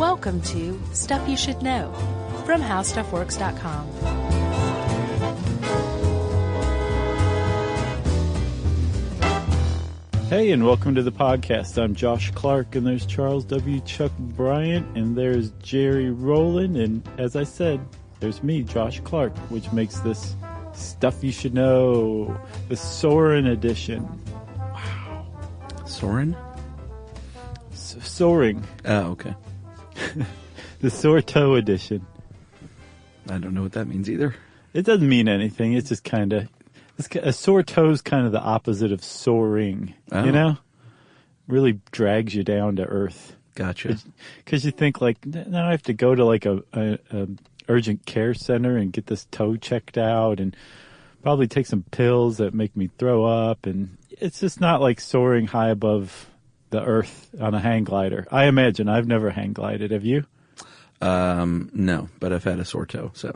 Welcome to Stuff You Should Know from HowStuffWorks.com. Hey, and welcome to the podcast. I'm Josh Clark, and there's Charles W. Chuck Bryant, and there's Jerry Rowland, and as I said, there's me, Josh Clark, which makes this Stuff You Should Know, the Soarin' edition. Wow. Soarin'? Soaring. Oh, okay. The Sore Toe edition. I don't know what that means either. It doesn't mean anything. It's just kind of... A sore toe is kind of the opposite of soaring, you know? Really drags you down to earth. Gotcha. Because you think, like, now I have to go to, like, a urgent care center and get this toe checked out and probably take some pills that make me throw up. And it's just not like soaring high above the earth on a hang glider. I imagine. I've never hang glided. Have you? No, but I've had a sore toe, so.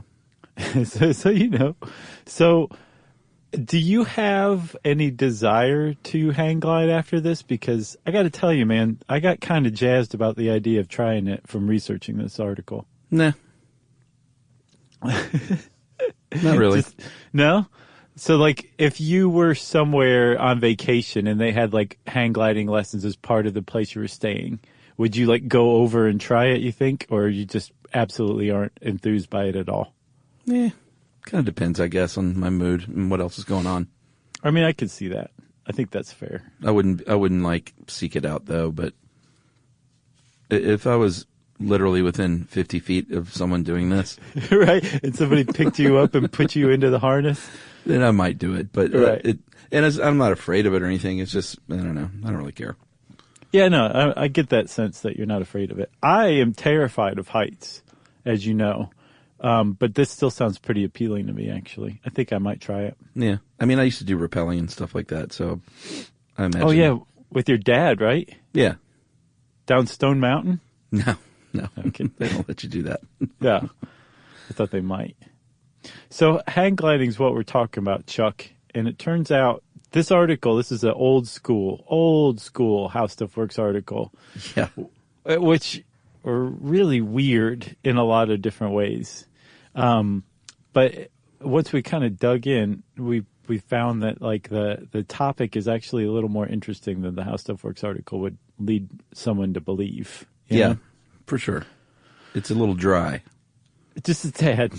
so you know. So... do you have any desire to hang glide after this? Because I got to tell you, man, I got kind of jazzed about the idea of trying it from researching this article. Nah. Not really. No? So, like, if you were somewhere on vacation and they had, like, hang gliding lessons as part of the place you were staying, would you, like, go over and try it, you think? Or you just absolutely aren't enthused by it at all? Yeah. Kind of depends, I guess, on my mood and what else is going on. I mean, I could see that. I think that's fair. I wouldn't like seek it out though, but if I was literally within 50 feet of someone doing this, right, and somebody picked you up and put you into the harness, then I might do it. But right. I'm not afraid of it or anything. It's just, I don't know. I don't really care. Yeah, no, I get that sense that you're not afraid of it. I am terrified of heights, as you know. But this still sounds pretty appealing to me, actually. I think I might try it. Yeah. I mean, I used to do rappelling and stuff like that, so I imagine. Oh, yeah, with your dad, right? Yeah. Down Stone Mountain? No. Okay. They don't let you do that. Yeah. I thought they might. So hang gliding is what we're talking about, Chuck. And it turns out this article, this is an old school How Stuff Works article. Yeah. Which are really weird in a lot of different ways. But once we kind of dug in, we found that like the topic is actually a little more interesting than the How Stuff Works article would lead someone to believe. Yeah, know? For sure. It's a little dry. Just a tad.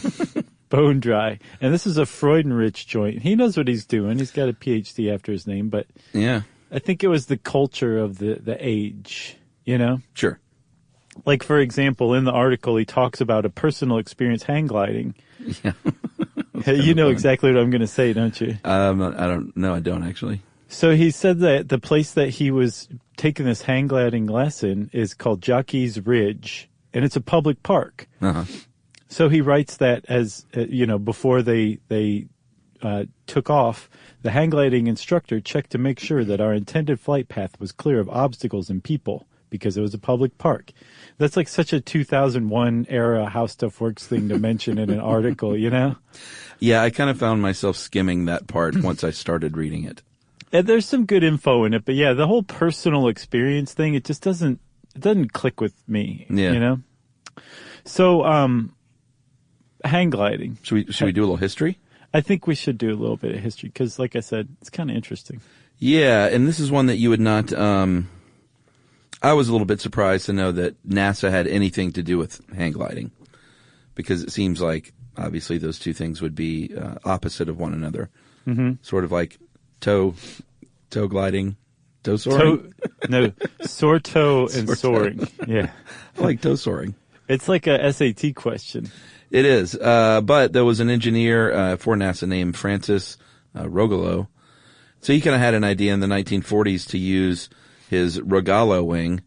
Bone dry. And this is a Freudenrich joint. He knows what he's doing. He's got a PhD after his name, but yeah, I think it was the culture of the age, you know? Sure. Like, for example, in the article, he talks about a personal experience hang gliding. Yeah. You know exactly what I'm going to say, don't you? I don't know. I don't, actually. So he said that the place that he was taking this hang gliding lesson is called Jockey's Ridge, and it's a public park. Uh-huh. So he writes that as, before they took off, the hang gliding instructor checked to make sure that our intended flight path was clear of obstacles and people, because it was a public park. That's like such a 2001 era How Stuff Works thing to mention in an article, you know? Yeah, I kind of found myself skimming that part once I started reading it. And there's some good info in it, but yeah, the whole personal experience thing, it just doesn't click with me, you know? So, hang gliding. Should we do a little history? I think we should do a little bit of history because, like I said, it's kind of interesting. Yeah, and this is one that you would not... I was a little bit surprised to know that NASA had anything to do with hang gliding, because it seems like obviously those two things would be opposite of one another. Mm-hmm. Sort of like toe gliding, toe soaring. Sore toe and soaring. Yeah, I like toe soaring. It's like a SAT question. It is, but there was an engineer for NASA named Francis Rogallo, so he kind of had an idea in the 1940s to use his Rogallo wing,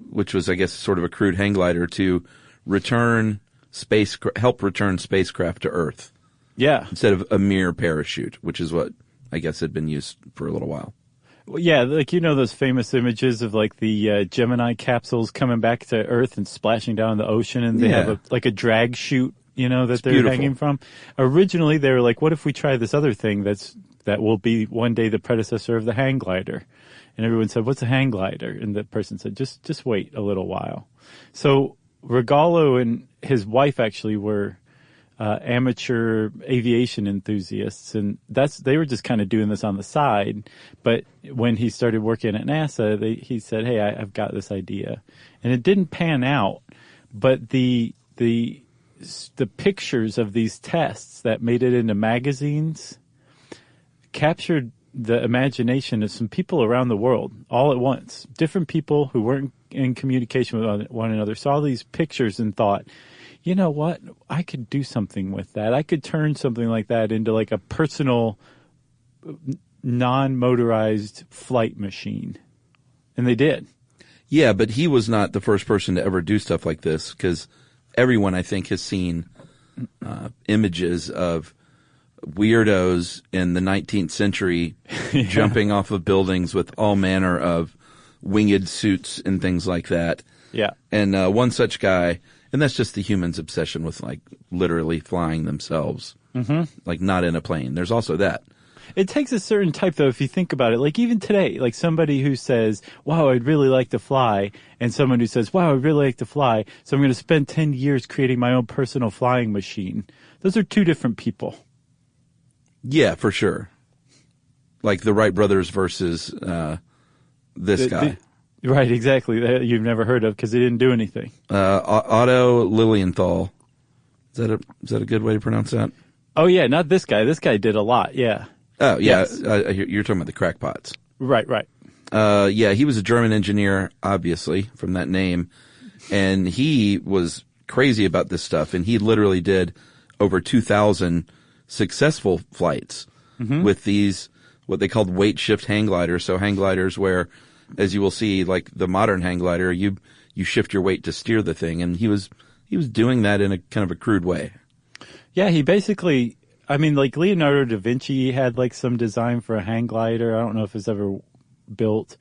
which was, I guess, sort of a crude hang glider to help return spacecraft to Earth. Yeah. Instead of a mere parachute, which is what I guess had been used for a little while. Well, yeah, like, you know, those famous images of like the Gemini capsules coming back to Earth and splashing down in the ocean, and they have a drag chute, you know, that they're hanging from. Originally, they were like, what if we try this other thing that's that will be one day the predecessor of the hang glider. And everyone said, what's a hang glider? And the person said, just wait a little while. So Rogallo and his wife actually were amateur aviation enthusiasts, and they were just kind of doing this on the side. But when he started working at NASA, he said, hey, I've got this idea. And it didn't pan out, but the pictures of these tests that made it into magazines captured the imagination of some people around the world all at once. Different people who weren't in communication with one another saw these pictures and thought, you know what? I could do something with that. I could turn something like that into like a personal, non-motorized flight machine. And they did. Yeah, but he was not the first person to ever do stuff like this, because everyone, I think, has seen images of weirdos in the 19th century jumping off of buildings with all manner of winged suits and things like that. Yeah. And one such guy, and that's just the human's obsession with like literally flying themselves, like not in a plane. There's also that. It takes a certain type, though, if you think about it. Like even today, like somebody who says, wow, I'd really like to fly, and someone who says, wow, I'd really like to fly, so I'm going to spend 10 years creating my own personal flying machine. Those are two different people. Yeah, for sure. Like the Wright brothers versus this guy. Right, exactly. That you've never heard of because they didn't do anything. Otto Lilienthal. Is that a good way to pronounce that? Oh, yeah, not this guy. This guy did a lot, yeah. Oh, yeah. Yes. You're talking about the crackpots. Right. Yeah, he was a German engineer, obviously, from that name. And he was crazy about this stuff. And he literally did over 2,000 successful flights with these, what they called weight shift hang gliders. So hang gliders where, as you will see, like the modern hang glider, you shift your weight to steer the thing. And he was doing that in a kind of a crude way. Yeah, he basically, I mean, like Leonardo da Vinci had like some design for a hang glider. I don't know if it's ever built.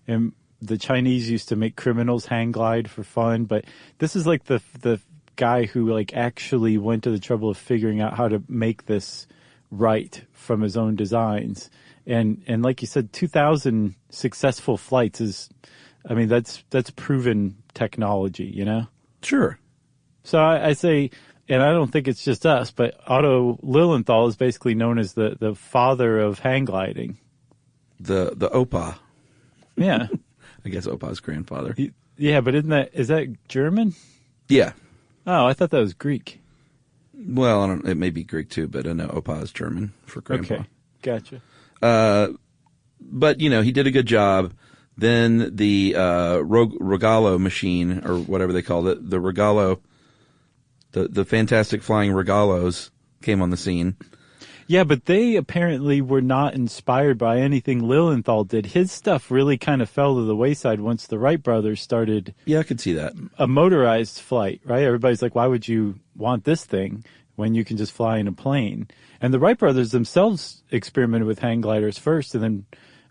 And the Chinese used to make criminals hang glide for fun. But this is like the guy who like actually went to the trouble of figuring out how to make this right from his own designs. And like you said, 2,000 successful flights is, I mean, that's proven technology, you know? Sure. So I say, and I don't think it's just us, but Otto Lilienthal is basically known as the father of hang gliding. The Opa. Yeah. I guess Opa's grandfather. Yeah, but is that German? Yeah. Oh, I thought that was Greek. Well, it may be Greek too, but I know Opa is German for grandpa. Okay, gotcha. But, you know, he did a good job. Then the Rogallo machine, or whatever they called it, the Rogallo, the fantastic flying Rogallos came on the scene. Yeah, but they apparently were not inspired by anything Lilienthal did. His stuff really kind of fell to the wayside once the Wright brothers started. Yeah, I could see that. A motorized flight, right? Everybody's like, why would you want this thing when you can just fly in a plane? And the Wright brothers themselves experimented with hang gliders first and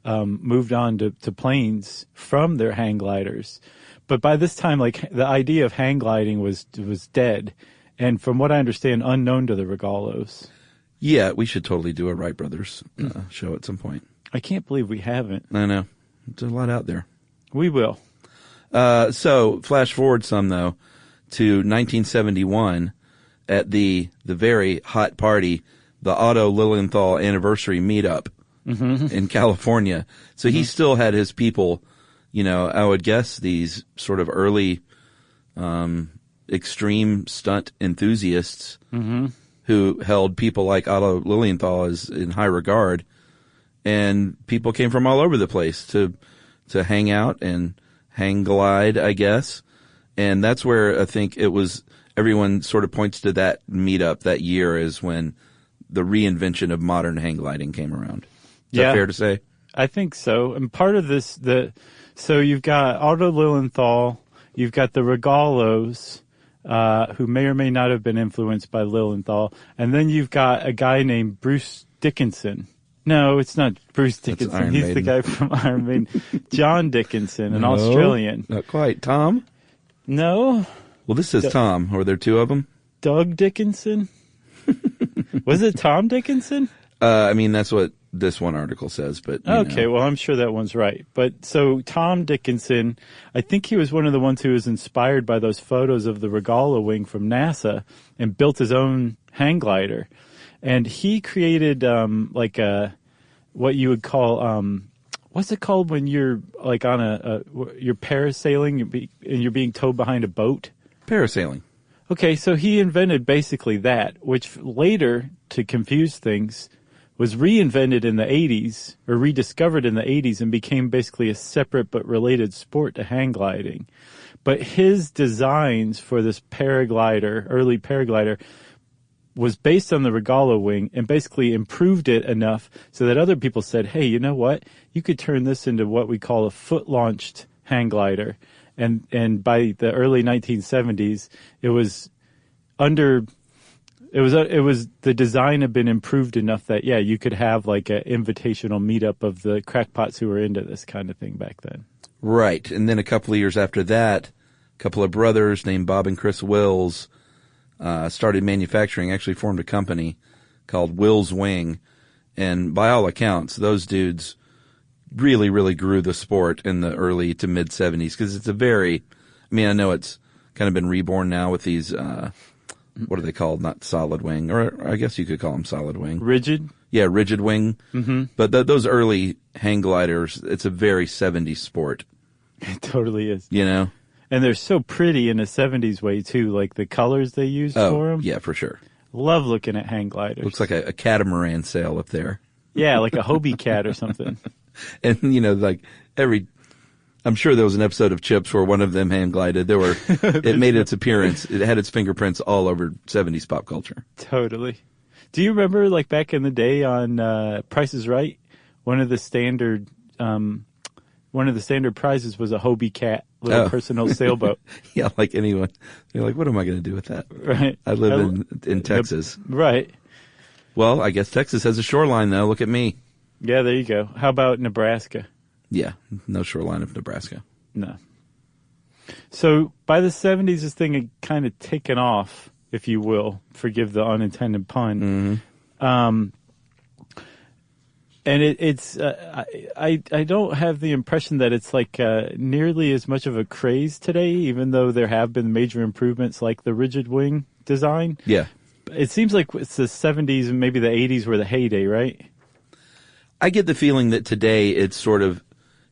then moved on to planes from their hang gliders. But by this time, like, the idea of hang gliding was dead. And from what I understand, unknown to the Rogallos. Yeah, we should totally do a Wright brothers show at some point. I can't believe we haven't. I know. There's a lot out there. We will. So, flash forward some, though, to 1971 at the very hot party, the Otto Lilienthal anniversary meetup in California. So he still had his people, you know, I would guess these sort of early extreme stunt enthusiasts who held people like Otto Lilienthal as in high regard. And people came from all over the place to hang out and hang glide, I guess. And that's where I think it was, everyone sort of points to that meetup that year as when the reinvention of modern hang gliding came around. Is that fair to say? I think so. And part of this, so you've got Otto Lilienthal, you've got the Rogallos, who may or may not have been influenced by Lilienthal, and then you've got a guy named Bruce Dickinson. No, it's not Bruce Dickinson. He's the guy from Iron Maiden. John Dickinson, an Australian. Not quite. Tom? No. Well, this says Tom. Were there two of them? Doug Dickinson? Was it Tom Dickinson? I mean, that's what this one article says, but okay, well, I'm sure that one's right. But so Tom Dickinson, I think he was one of the ones who was inspired by those photos of the Regala wing from NASA and built his own hang glider. And he created like a what you would call what's it called when you're like on you're parasailing and you're being towed behind a boat? Parasailing. Okay, so he invented basically that, which later, to confuse things, was reinvented in the 80s, or rediscovered in the 80s, and became basically a separate but related sport to hang gliding. But his designs for this paraglider, early paraglider, was based on the Regala wing and basically improved it enough so that other people said, hey, you know what? You could turn this into what we call a foot-launched hang glider. And by the early 1970s, it was the design had been improved enough that, yeah, you could have like an invitational meetup of the crackpots who were into this kind of thing back then. Right. And then a couple of years after that, a couple of brothers named Bob and Chris Wills started manufacturing, actually formed a company called Wills Wing. And by all accounts, those dudes really, really grew the sport in the early to mid 70s because it's I know it's kind of been reborn now with these, what are they called? Not solid wing, or I guess you could call them solid wing. Rigid? Yeah, rigid wing. Mm-hmm. But those early hang gliders, it's a very 70s sport. It totally is. You know? And they're so pretty in a 70s way, too, like the colors they used for them. Yeah, for sure. Love looking at hang gliders. Looks like a catamaran sail up there. Yeah, like a Hobie cat or something. And, I'm sure there was an episode of Chips where one of them hang glided. It made its appearance. It had its fingerprints all over 70s pop culture. Totally. Do you remember, like, back in the day on Price is Right, one of the standard prizes was a Hobie cat, little personal sailboat. Yeah, like anyone. You're like, what am I going to do with that? Right. I live in Texas. Right. Well, I guess Texas has a shoreline, though. Look at me. Yeah, there you go. How about Nebraska? Yeah, no shoreline of Nebraska. No. So by the 70s, this thing had kind of taken off, if you will. Forgive the unintended pun. Mm-hmm. And I don't have the impression that it's like nearly as much of a craze today, even though there have been major improvements like the rigid wing design. Yeah. It seems like it's the 70s and maybe the 80s were the heyday, right? I get the feeling that today it's sort of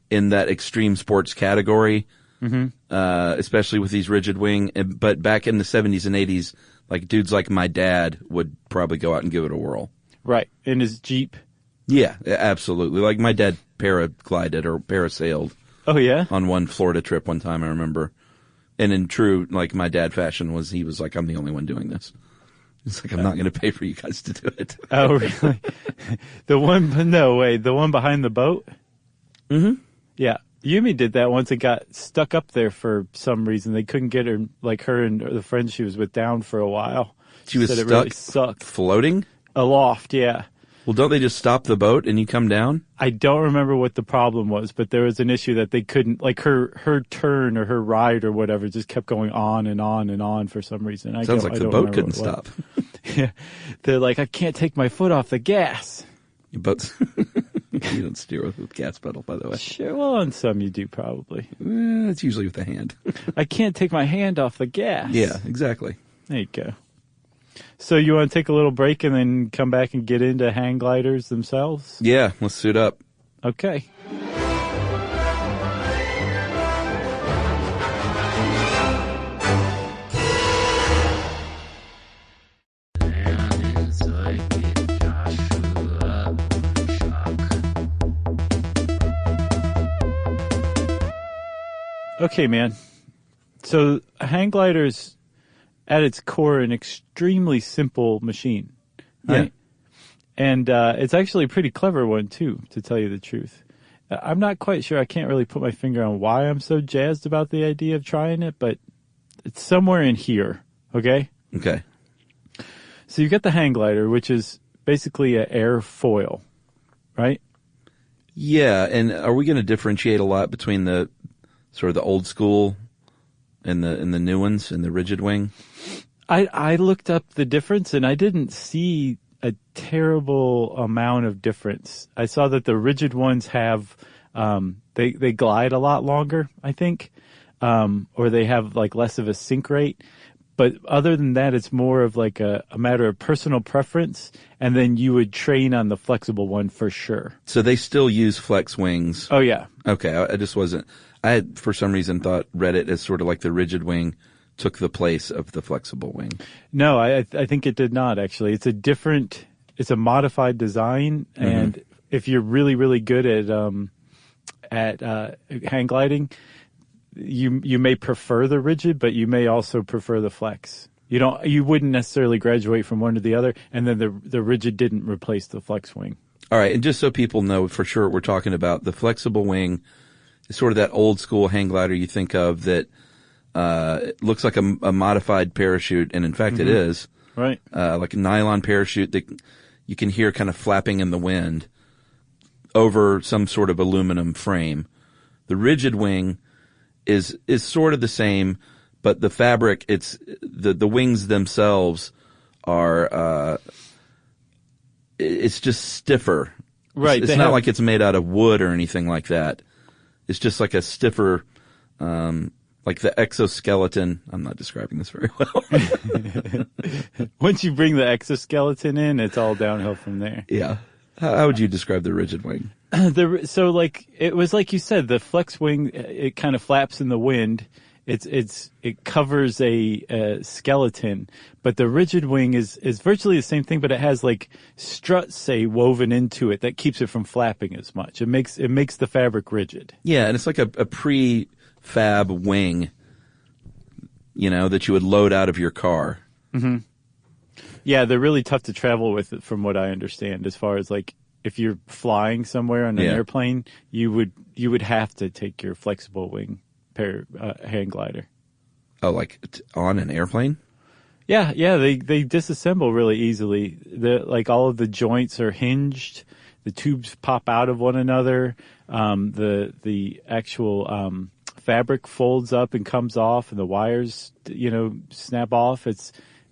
in that extreme sports category, especially with these rigid wing. But back in the 70s and 80s, like dudes like my dad would probably go out and give it a whirl. Right. In his Jeep. Yeah, absolutely. Like my dad paraglided or parasailed. Oh, yeah? On one Florida trip one time, I remember. And in true, like my dad fashion he was like, I'm the only one doing this. It's like, I'm not going to pay for you guys to do it. Oh, really? The one behind the boat? Mm-hmm. Yeah. Yumi did that once. It got stuck up there for some reason. They couldn't get her, like her and the friend she was with, down for a while. She was stuck? It really sucked. Floating? Aloft, yeah. Well, don't they just stop the boat and you come down? I don't remember what the problem was, but there was an issue that they couldn't, like her turn or her ride or whatever just kept going on and on and on for some reason. Sounds like the boat couldn't stop. Yeah. They're like, I can't take my foot off the gas. Your boats. You don't steer with gas pedal, by the way. Sure, well, on some you do probably. It's usually with the hand. I can't take my hand off the gas. Yeah, exactly. There you go. So you want to take a little break and then come back and get into hang gliders themselves? Yeah, let's suit up. Okay. Okay, man. So a hang glider's at its core an extremely simple machine, right? Yeah. And it's actually a pretty clever one, too, to tell you the truth. I'm not quite sure. I can't really put my finger on why I'm so jazzed about the idea of trying it, but it's somewhere in here, okay? Okay. So you've got the hang glider, which is basically an airfoil, right? Yeah, and are we going to differentiate a lot between the sort of the old school and the new ones and the rigid wing? I looked up the difference and I didn't see a terrible amount of difference. I saw that the rigid ones have they glide a lot longer, I think, or they have like less of a sink rate. But other than that, it's more of like a matter of personal preference, and then you would train on the flexible one for sure. So they still use flex wings? Oh, yeah. Okay, I just wasn't... I had, for some reason, read it as sort of like the rigid wing took the place of the flexible wing. No, I think it did not, actually. It's a modified design, and if you're really, really good at hang gliding, you may prefer the rigid, but you may also prefer the flex. You wouldn't necessarily graduate from one to the other, and then the rigid didn't replace the flex wing. All right, and just so people know for sure what we're talking about, the flexible wing is sort of that old school hang glider you think of that it looks like a modified parachute, and in fact it is. Right. Like a nylon parachute that you can hear kind of flapping in the wind over some sort of aluminum frame. The rigid wing is sort of the same, but the fabric, it's the wings themselves are it's just stiffer. Right. It's not like it's made out of wood or anything like that. It's just like a stiffer, like the exoskeleton. I'm not describing this very well. Once you bring the exoskeleton in, it's all downhill from there. Yeah. How would you describe the rigid wing? So like it was like you said, the flex wing, it kind of flaps in the wind. It covers a skeleton, but the rigid wing is virtually the same thing, but it has like struts, say, woven into it that keeps it from flapping as much. It makes the fabric rigid. Yeah, and it's like a prefab wing, that you would load out of your car. Mm-hmm. Yeah, they're really tough to travel with, from what I understand, as far as like if you're flying somewhere on an airplane, you would have to take your flexible wing hang glider. Oh, like on an airplane? Yeah, they disassemble really easily. Like all of the joints are hinged, the tubes pop out of one another, the actual fabric folds up and comes off, and the wires snap off.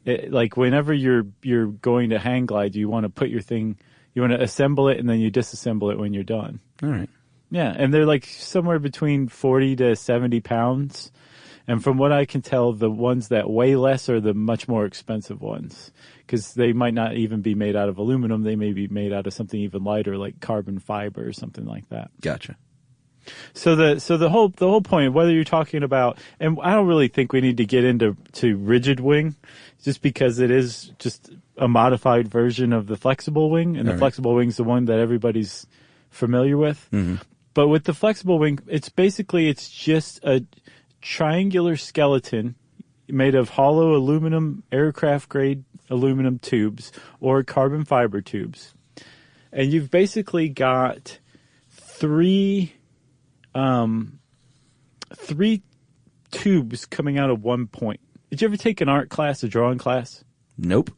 Like whenever you're going to hang glide, you want to put your thing, you want to assemble it and then you disassemble it when you're done. All right. Yeah, and they're like somewhere between 40 to 70 pounds. And from what I can tell, the ones that weigh less are the much more expensive ones, because they might not even be made out of aluminum. They may be made out of something even lighter, like carbon fiber or something like that. Gotcha. So the whole point, whether you're talking about, and I don't really think we need to get into rigid wing, just because it is just a modified version of the flexible wing, and the flexible wing is the one that everybody's familiar with. Mm-hmm. But with the flexible wing, it's just a triangular skeleton made of hollow aluminum, aircraft grade aluminum tubes or carbon fiber tubes, and you've basically got three tubes coming out of one point. Did you ever take an art class, a drawing class? Nope.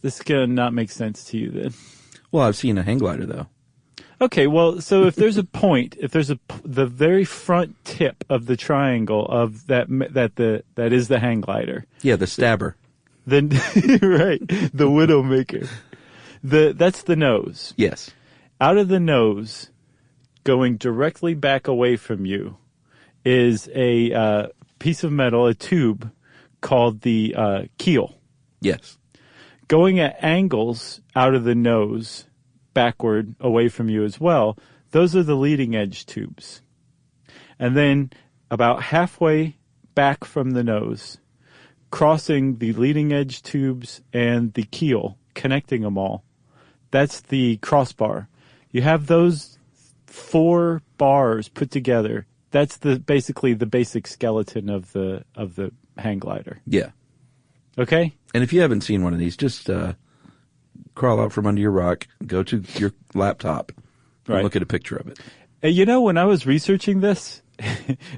This is going to not make sense to you then. Well, I've seen a hang glider though. Okay, well, so if there's a point, the very front tip of the triangle of that is the hang glider. Yeah, the stabber. Then right, the widowmaker. That's the nose. Yes. Out of the nose, going directly back away from you, is a piece of metal, a tube called the keel. Yes. Going at angles out of the nose, backward away from you as well, those are the leading edge tubes. And then about halfway back from the nose, crossing the leading edge tubes and the keel, connecting them all, that's the crossbar. You have those 4 bars put together. That's basically the basic skeleton of the hang glider. Yeah. Okay? And if you haven't seen one of these, just crawl out from under your rock, go to your laptop, and look at a picture of it. And when I was researching this,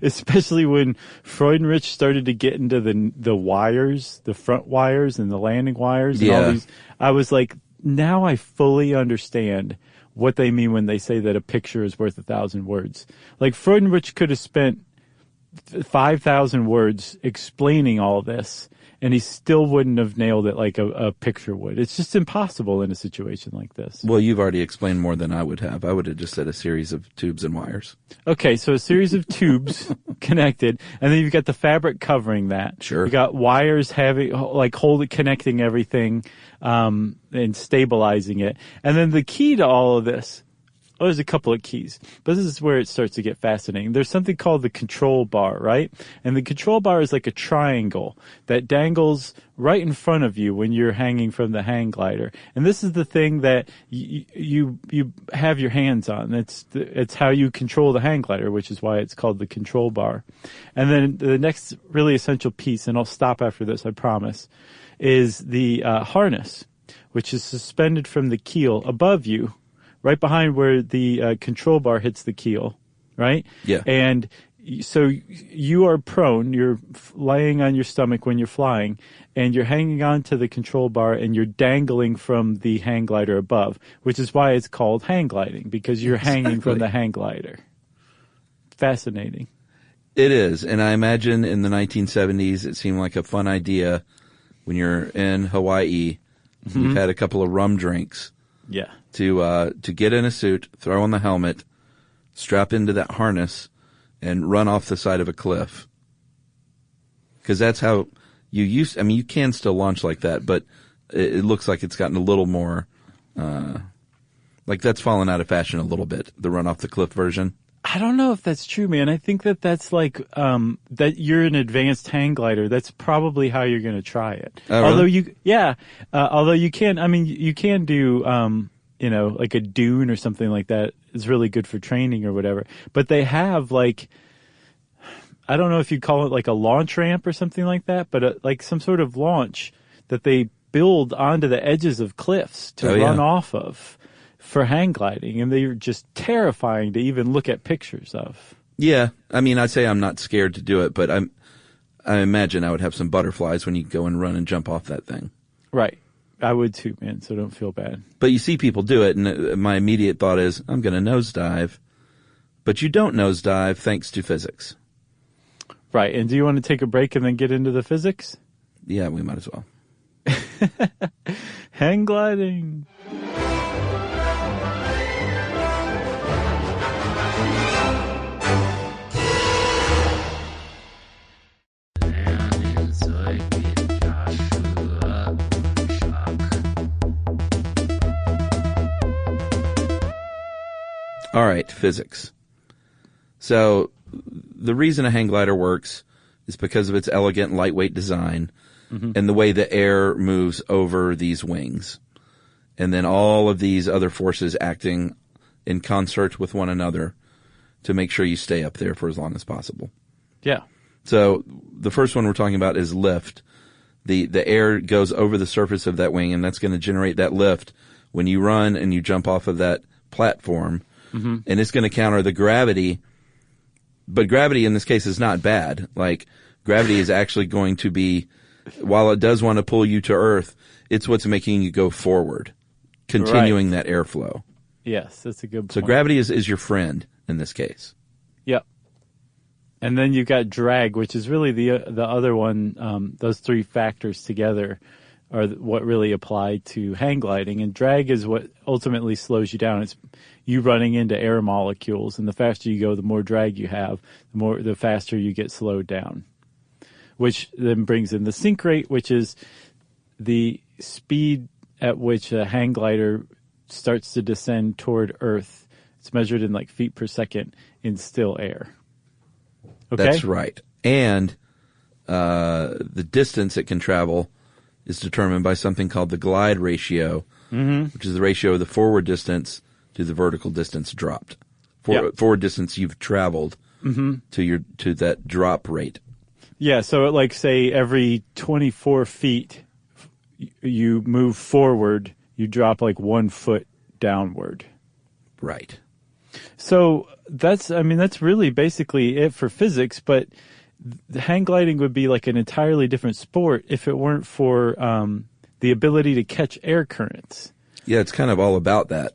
especially when Freudenrich started to get into the wires, the front wires and the landing wires and all these, I was like, now I fully understand what they mean when they say that a picture is worth 1,000 words. Like Freudenrich could have spent 5,000 words explaining all this, and he still wouldn't have nailed it like a picture would. It's just impossible in a situation like this. Well, you've already explained more than I would have. I would have just said a series of tubes and wires. Okay, so a series of tubes connected, and then you've got the fabric covering that. Sure. You got wires connecting everything, and stabilizing it. And then the key to all of this, there's a couple of keys, but this is where it starts to get fascinating. There's something called the control bar, right? And the control bar is like a triangle that dangles right in front of you when you're hanging from the hang glider. And this is the thing that you have your hands on. It's how you control the hang glider, which is why it's called the control bar. And then the next really essential piece, and I'll stop after this, I promise, is the harness, which is suspended from the keel above you, right behind where the control bar hits the keel, right? Yeah. And so you are prone, you're laying on your stomach when you're flying, and you're hanging on to the control bar, and you're dangling from the hang glider above, which is why it's called hang gliding, because you're hanging from the hang glider. Fascinating. It is, and I imagine in the 1970s it seemed like a fun idea when you're in Hawaii, you've had a couple of rum drinks. Yeah. To get in a suit, throw on the helmet, strap into that harness, and run off the side of a cliff. Because that's how you used. I mean, you can still launch like that, but it looks like it's gotten a little more. Like that's fallen out of fashion a little bit. The run off the cliff version. I don't know if that's true, man. I think that's like that you're an advanced hang glider. That's probably how you're going to try it. Oh, although really? although you can. I mean, you can do like a dune or something like that. It's really good for training or whatever. But they have like, I don't know if you call it like a launch ramp or something like that, but like some sort of launch that they build onto the edges of cliffs to run off of for hang gliding, and they're just terrifying to even look at pictures of. Yeah, I mean, I'd say I'm not scared to do it, but I imagine I would have some butterflies when you go and run and jump off that thing. Right. I would too, man, so don't feel bad. But you see people do it, and my immediate thought is, I'm going to nosedive. But you don't nosedive thanks to physics. Right, and do you want to take a break and then get into the physics? Yeah, we might as well. Hang gliding. All right, physics. So the reason a hang glider works is because of its elegant, lightweight design and the way the air moves over these wings. And then all of these other forces acting in concert with one another to make sure you stay up there for as long as possible. Yeah. So the first one we're talking about is lift. The air goes over the surface of that wing, and that's going to generate that lift when you run and you jump off of that platform. And it's going to counter the gravity. But gravity in this case is not bad. Like, gravity is actually going to be, while it does want to pull you to Earth, it's what's making you go forward, continuing that airflow. Yes, that's a good point. So gravity is your friend in this case. Yep. And then you've got drag, which is really the other one. Those three factors together are what really apply to hang gliding. And drag is what ultimately slows you down. It's you running into air molecules, and the faster you go, the more drag you have, the faster you get slowed down. Which then brings in the sink rate, which is the speed at which a hang glider starts to descend toward Earth. It's measured in like feet per second in still air. Okay? That's right. And the distance it can travel is determined by something called the glide ratio, which is the ratio of the forward distance to the vertical distance dropped. Forward distance you've traveled to that drop rate. Yeah, so like say every 24 feet you move forward, you drop like 1 foot downward. Right. So that's really basically it for physics, but the hang gliding would be like an entirely different sport if it weren't for the ability to catch air currents. Yeah, it's kind of all about that.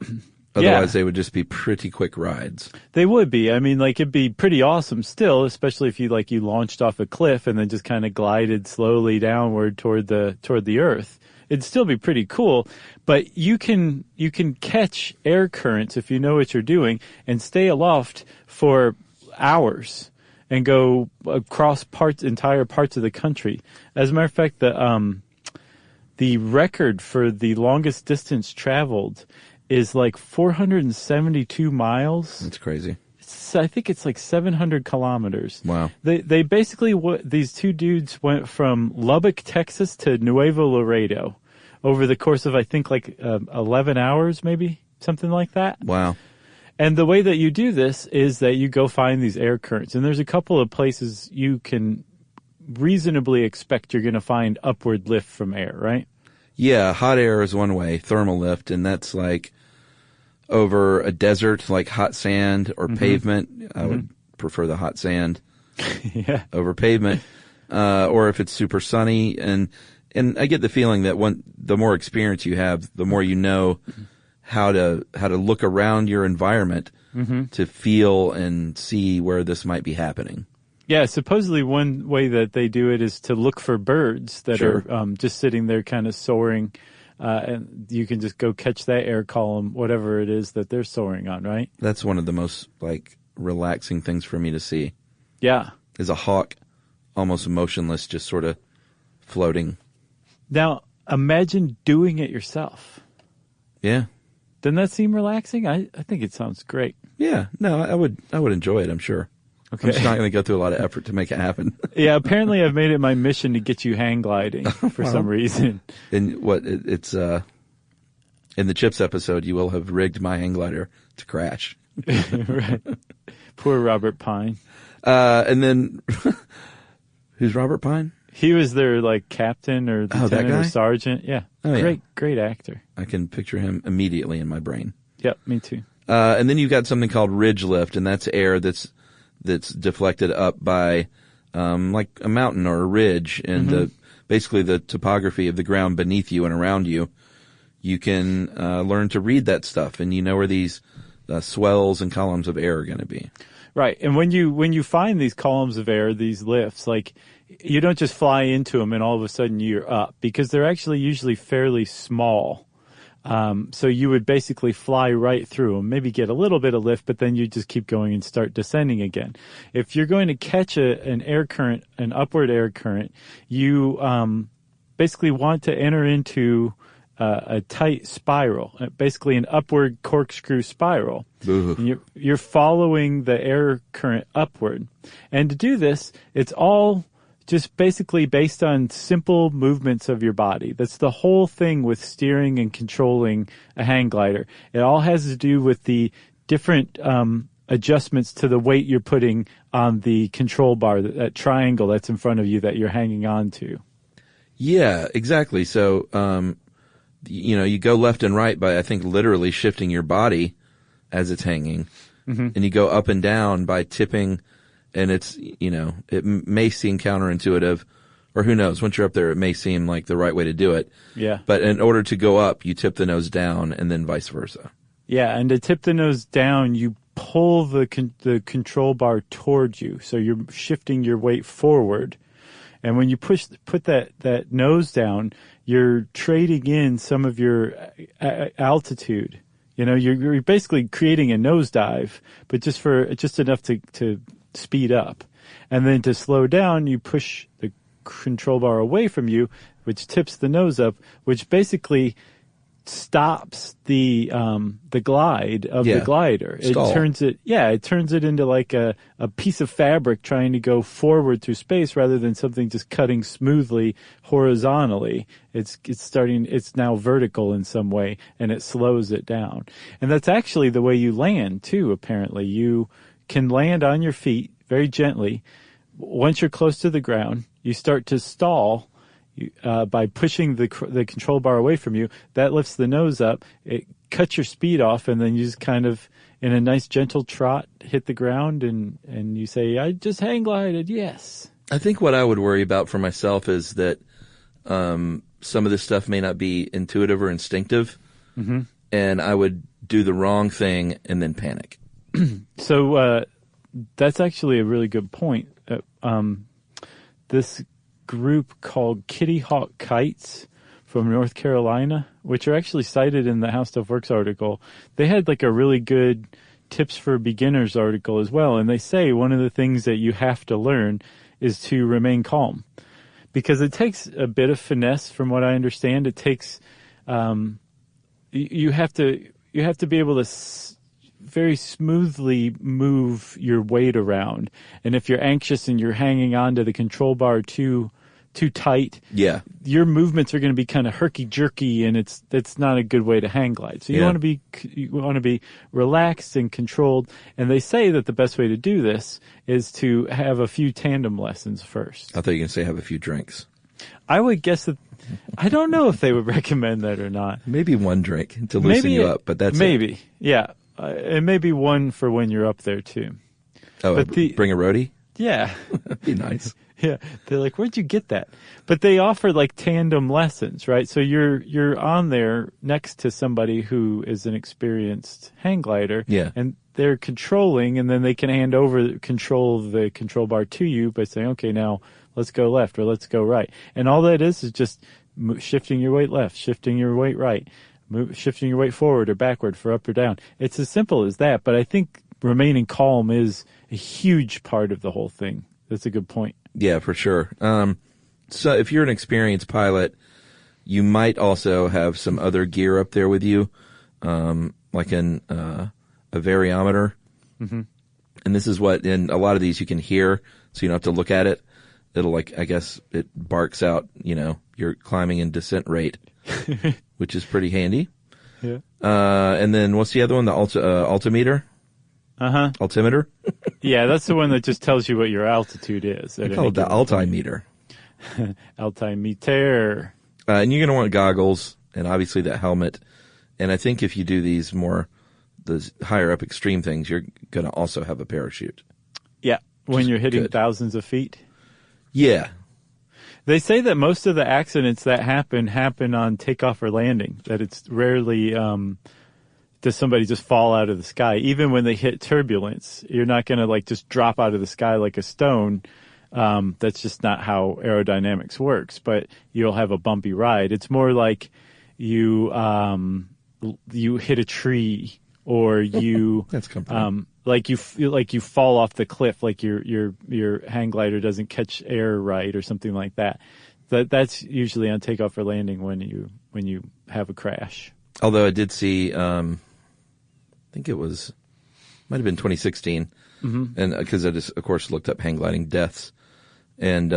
Otherwise, they would just be pretty quick rides. They would be. I mean, like, it'd be pretty awesome still, especially if you launched off a cliff and then just kind of glided slowly downward toward the earth. It'd still be pretty cool, but you can catch air currents if you know what you're doing and stay aloft for hours and go across entire parts of the country. As a matter of fact, the record for the longest distance traveled is like 472 miles. That's crazy. I think it's like 700 kilometers. Wow. They basically, these two dudes went from Lubbock, Texas to Nuevo Laredo over the course of, I think, 11 hours, maybe, something like that. Wow. And the way that you do this is that you go find these air currents. And there's a couple of places you can reasonably expect you're going to find upward lift from air, right? Yeah, hot air is one way, thermal lift, and that's like over a desert, like hot sand or pavement. I would prefer the hot sand over pavement. Or if it's super sunny. And I get the feeling that the more experience you have, the more you know how to look around your environment to feel and see where this might be happening. Yeah, supposedly one way that they do it is to look for birds that are just sitting there kind of soaring, and you can just go catch that air column, whatever it is that they're soaring on, right? That's one of the most, relaxing things for me to see. Yeah. Is a hawk almost motionless, just sort of floating. Now, imagine doing it yourself. Yeah. Doesn't that seem relaxing? I think it sounds great. Yeah. No, I would enjoy it, I'm sure. Okay. I'm just not going to go through a lot of effort to make it happen. Yeah, apparently I've made it my mission to get you hang gliding for some reason. In it's in the Chips episode, you will have rigged my hang glider to crash. Right. Poor Robert Pine. And then, who's Robert Pine? He was their captain or lieutenant or sergeant. Yeah. Oh, great actor. I can picture him immediately in my brain. Yep, me too. And then you've got something called ridge lift, and that's air that's deflected up by like a mountain or a ridge, and basically the topography of the ground beneath you and around you. You can learn to read that stuff, and you know where these swells and columns of air are going to be. Right, and when you find these columns of air, these lifts, you don't just fly into them and all of a sudden you're up, because they're actually usually fairly small. So you would basically fly right through them, maybe get a little bit of lift, but then you just keep going and start descending again. If you're going to catch an air current, an upward air current, you basically want to enter into a tight spiral, basically an upward corkscrew spiral. And you're following the air current upward. And to do this, it's all just basically based on simple movements of your body. That's the whole thing with steering and controlling a hang glider. It all has to do with the different adjustments to the weight you're putting on the control bar, that triangle that's in front of you that you're hanging on to. Yeah, exactly. So, you go left and right by, I think, literally shifting your body as it's hanging. And you go up and down by tipping. And it's, it may seem counterintuitive, or who knows, once you're up there, it may seem like the right way to do it. Yeah. But in order to go up, you tip the nose down and then vice versa. Yeah. And to tip the nose down, you pull the control bar towards you. So you're shifting your weight forward. And when you put that nose down, you're trading in some of your altitude. You're basically creating a nosedive, but just enough to speed up. And then to slow down, you push the control bar away from you, which tips the nose up, which basically stops the glide of the glider. Stall. It turns it into like a piece of fabric trying to go forward through space rather than something just cutting smoothly horizontally. It's now vertical in some way, and it slows it down. And that's actually the way you land too, apparently. You can land on your feet very gently. Once you're close to the ground, you start to stall by pushing the control bar away from you. That lifts the nose up. It cuts your speed off, and then you just kind of, in a nice gentle trot, hit the ground, and you say, I just hang glided, yes. I think what I would worry about for myself is that some of this stuff may not be intuitive or instinctive, and I would do the wrong thing and then panic. So that's actually a really good point. This group called Kitty Hawk Kites from North Carolina, which are actually cited in the How Stuff Works article, they had like a really good tips for beginners article as well. And they say one of the things that you have to learn is to remain calm, because it takes a bit of finesse from what I understand. It takes, you have to be able to very smoothly move your weight around. And if you're anxious and you're hanging on to the control bar too tight, yeah, your movements are going to be kind of herky-jerky, and it's not a good way to hang glide. So you want to be relaxed and controlled. And they say that the best way to do this is to have a few tandem lessons first. I thought you were going to say have a few drinks. I would guess that. I don't know if they would recommend that or not. Maybe one drink to loosen you up, but that's maybe it. Yeah, and maybe one for when you're up there too. Oh, but bring a roadie? Yeah, that'd be nice. Yeah, they're like, where'd you get that? But they offer like tandem lessons, right? So you're on there next to somebody who is an experienced hang glider, yeah, and they're controlling, and then they can hand over control of the control bar to you by saying, okay, now let's go left or let's go right. And all that is just shifting your weight left, shifting your weight right, shifting your weight forward or backward for up or down. It's as simple as that, but I think remaining calm is a huge part of the whole thing. That's a good point. Yeah, for sure. So if you're an experienced pilot, you might also have some other gear up there with you, like a variometer. Mm-hmm. And this is what, in a lot of these you can hear, so you don't have to look at it. It'll I guess it barks out, your climbing and descent rate, which is pretty handy. Yeah. And then what's the other one? The altimeter? Uh-huh. Altimeter? Yeah, that's the one that just tells you what your altitude is. I call it the altimeter. Altimeter. And you're going to want goggles and obviously that helmet. And I think if you do the higher up extreme things, you're going to also have a parachute. Yeah, when you're hitting thousands of feet. Yeah. They say that most of the accidents that happen on takeoff or landing, that it's rarely does somebody just fall out of the sky. Even when they hit turbulence, you're not going to just drop out of the sky like a stone. That's just not how aerodynamics works, but you'll have a bumpy ride. It's more like you hit a tree, or you that's comforting. Like you fall off the cliff, like your hang glider doesn't catch air right or something like that. That's usually on takeoff or landing when you have a crash. Although I did see, I think might have been 2016, mm-hmm. and because I just, of course, looked up hang gliding deaths, and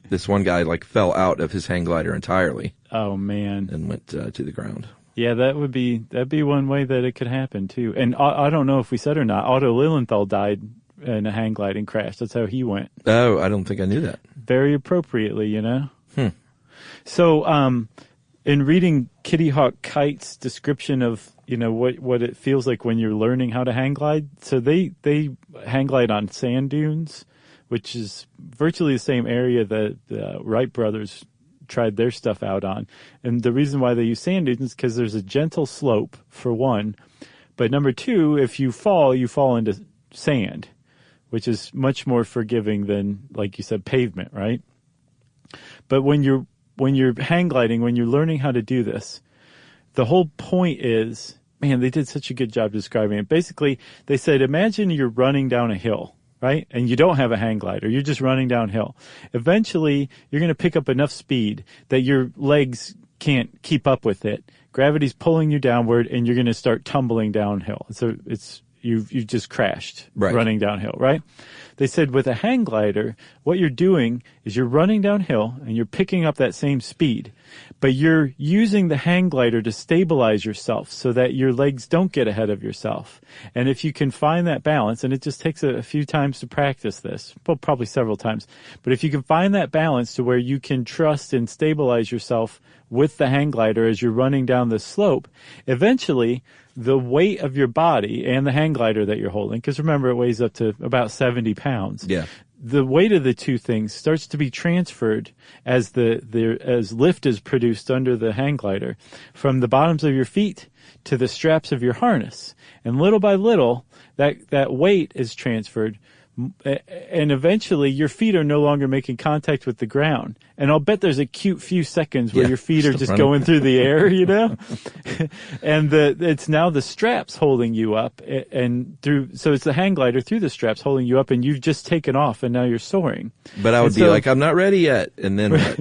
this one guy fell out of his hang glider entirely. Oh man! And went to the ground. Yeah, that'd be one way that it could happen too. And I don't know if we said or not, Otto Lilienthal died in a hang gliding crash. That's how he went. Oh, I don't think I knew that. Very appropriately, So, in reading Kitty Hawk Kite's description of what it feels like when you're learning how to hang glide, so they hang glide on sand dunes, which is virtually the same area that the Wright brothers tried their stuff out on. And the reason why they use sand dunes is because there's a gentle slope, for one. But number two, if you fall into sand, which is much more forgiving than, like you said, pavement, right? But when you're hang gliding, when you're learning how to do this, the whole point is, man, they did such a good job describing it. Basically, they said, imagine you're running down a hill, right? And you don't have a hang glider. You're just running downhill. Eventually, you're going to pick up enough speed that your legs can't keep up with it. Gravity's pulling you downward, and you're going to start tumbling downhill. So you've just crashed running downhill, right? They said with a hang glider, what you're doing is you're running downhill and you're picking up that same speed, but you're using the hang glider to stabilize yourself so that your legs don't get ahead of yourself. And if you can find that balance, and it just takes a few times to practice this, well, probably several times, but if you can find that balance to where you can trust and stabilize yourself with the hang glider as you're running down the slope, eventually the weight of your body and the hang glider that you're holding, because remember it weighs up to about 70 pounds. Yeah. the weight of the two things starts to be transferred as as lift is produced under the hang glider from the bottoms of your feet to the straps of your harness. And little by little, that weight is transferred, and eventually your feet are no longer making contact with the ground. And I'll bet there's a cute few seconds where your feet are just going through the air, you know? And it's now the straps holding you up so it's the hang glider through the straps holding you up, and you've just taken off and now you're soaring. But I would be like, I'm not ready yet. And then what?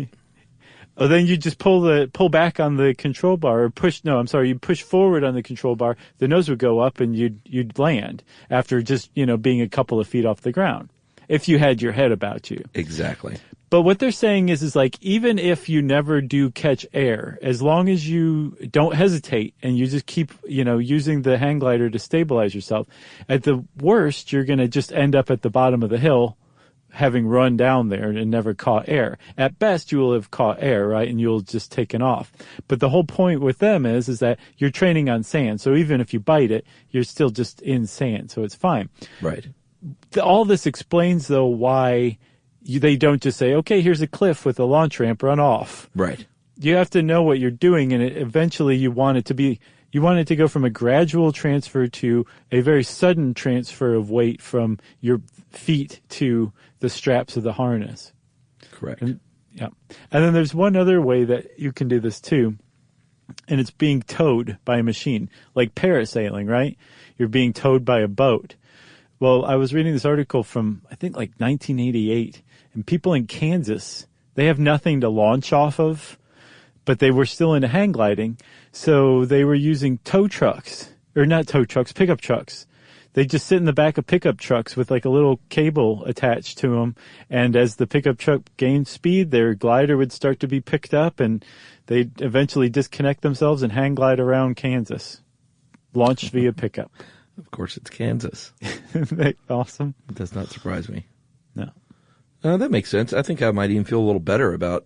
Oh, then you just pull back on the control bar, or you push forward on the control bar. The nose would go up and you'd land after just, being a couple of feet off the ground, if you had your head about you. Exactly. But what they're saying is like, even if you never do catch air, as long as you don't hesitate and you just keep, using the hang glider to stabilize yourself, at the worst, you're going to just end up at the bottom of the hill, having run down there and never caught air. At best, you will have caught air, right? And you'll just taken off. But the whole point with them is that you're training on sand. So even if you bite it, you're still just in sand. So it's fine. Right. All this explains, though, why they don't just say, okay, here's a cliff with a launch ramp, run off. Right. You have to know what you're doing, and eventually you want it to go from a gradual transfer to a very sudden transfer of weight from your feet to the straps of the harness. Correct. And then there's one other way that you can do this too, and it's being towed by a machine, like parasailing, right? You're being towed by a boat. Well, I was reading this article from, I think, like 1988, and people in Kansas, they have nothing to launch off of, but they were still into hang gliding, so they were using pickup trucks. They just sit in the back of pickup trucks with like a little cable attached to them. And as the pickup truck gained speed, their glider would start to be picked up, and they'd eventually disconnect themselves and hang glide around Kansas. Launched via pickup. Of course, it's Kansas. Isn't that awesome? It does not surprise me. No. That makes sense. I think I might even feel a little better about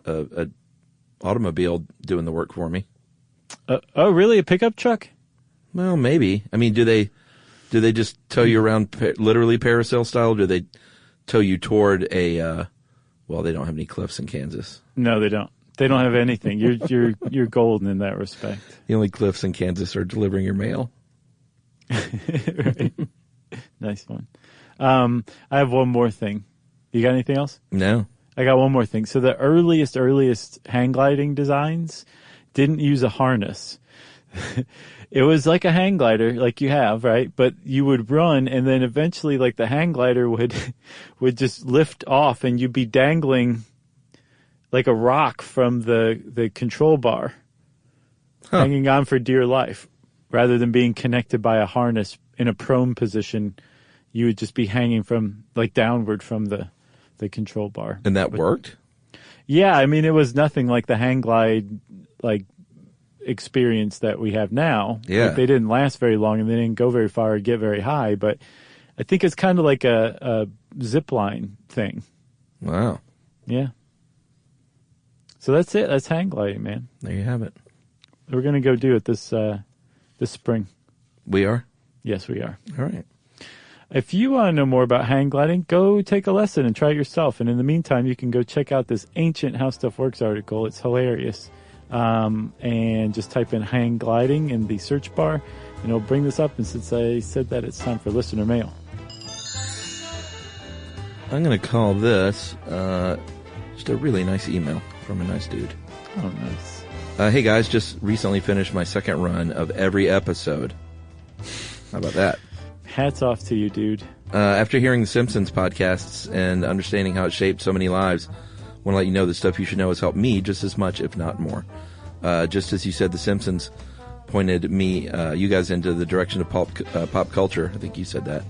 an automobile doing the work for me. Oh, really? A pickup truck? Well, maybe. I mean, do they just tow you around literally parasail style? Or do they tow you toward they don't have any cliffs in Kansas. No, they don't. They don't have anything. You're golden in that respect. The only cliffs in Kansas are delivering your mail. Right. Nice one. I have one more thing. You got anything else? No. I got one more thing. So the earliest hang gliding designs didn't use a harness. It was like a hang glider, like you have, right? But you would run, and then eventually, like, the hang glider would just lift off, and you'd be dangling like a rock from the control bar, hanging on for dear life, rather than being connected by a harness in a prone position. You would just be hanging from, like, downward from the control bar. And that worked? Yeah, I mean, it was nothing like the hang glide, like, experience that we have now. Yeah. Like, they didn't last very long, and they didn't go very far or get very high, but I think it's kind of like a zip line thing. Wow. Yeah. So that's it. That's hang gliding, man. There you have it. We're going to go do it this spring. We are? Yes, we are. All right. If you want to know more about hang gliding, go take a lesson and try it yourself. And in the meantime, you can go check out this ancient How Stuff Works article. It's hilarious. And just type in hang gliding in the search bar, and it'll bring this up. And since I said that, it's time for listener mail. I'm going to call this just a really nice email from a nice dude. Oh, nice. Hey, guys, just recently finished my second run of every episode. How about that? Hats off to you, dude. After hearing the Simpsons podcasts and understanding how it shaped so many lives, I want to let you know the Stuff You Should Know has helped me just as much, if not more. Just as you said, the Simpsons pointed you guys into the direction of pop culture. I think you said that.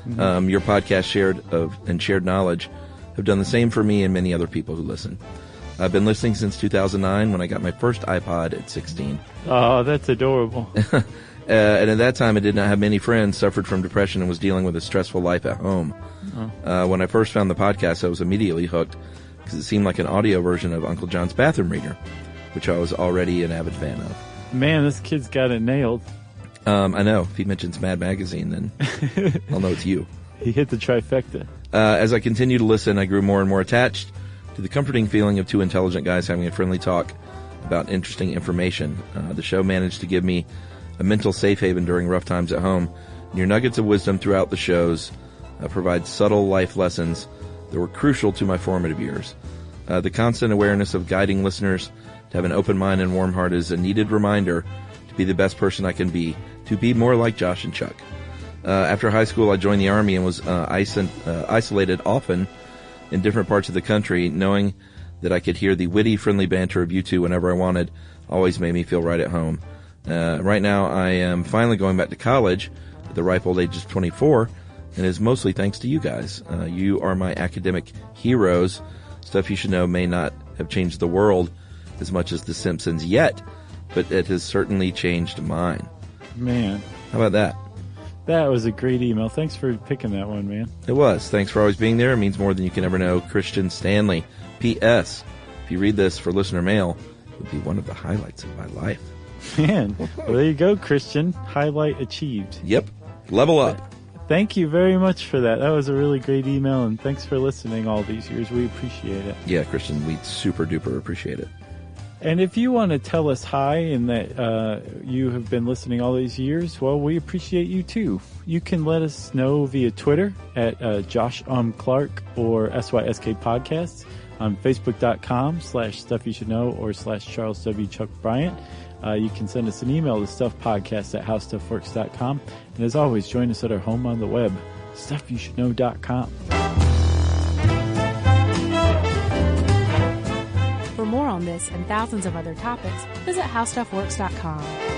Mm-hmm. Your podcast shared knowledge have done the same for me and many other people who listen. I've been listening since 2009 when I got my first iPod at 16. Oh, that's adorable. And at that time, I did not have many friends, suffered from depression, and was dealing with a stressful life at home. Oh. When I first found the podcast, I was immediately hooked because it seemed like an audio version of Uncle John's Bathroom Reader, which I was already an avid fan of. Man, this kid's got it nailed. I know. If he mentions Mad Magazine, then I'll know it's you. He hit the trifecta. As I continued to listen, I grew more and more attached to the comforting feeling of two intelligent guys having a friendly talk about interesting information. The show managed to give me a mental safe haven during rough times at home. And your nuggets of wisdom throughout the shows provide subtle life lessons that were crucial to my formative years. The constant awareness of guiding listeners to have an open mind and warm heart is a needed reminder to be the best person I can be, to be more like Josh and Chuck. After high school, I joined the Army and was isolated often in different parts of the country. Knowing that I could hear the witty, friendly banter of you two whenever I wanted always made me feel right at home. Right now, I am finally going back to college at the ripe old age of 24, and it is mostly thanks to you guys. You are my academic heroes. Stuff You Should Know may not have changed the world as much as The Simpsons yet, but it has certainly changed mine. Man. How about that? That was a great email. Thanks for picking that one, man. It was. Thanks for always being there. It means more than you can ever know. Christian Stanley. P.S. If you read this for listener mail, it would be one of the highlights of my life. Man, well, there you go, Christian. Highlight achieved. Yep. Level up. Thank you very much for that. That was a really great email, and thanks for listening all these years. We appreciate it. Yeah, Christian, we super duper appreciate it. And if you want to tell us hi and that you have been listening all these years, well, we appreciate you too. You can let us know via Twitter at Josh Clark or SYSK Podcasts, on Facebook.com/Stuff You Should Know or /Charles W. Chuck Bryant. You can send us an email to stuffpodcast@howstuffworks.com. And as always, join us at our home on the web, stuffyoushouldknow.com. For more on this and thousands of other topics, visit howstuffworks.com.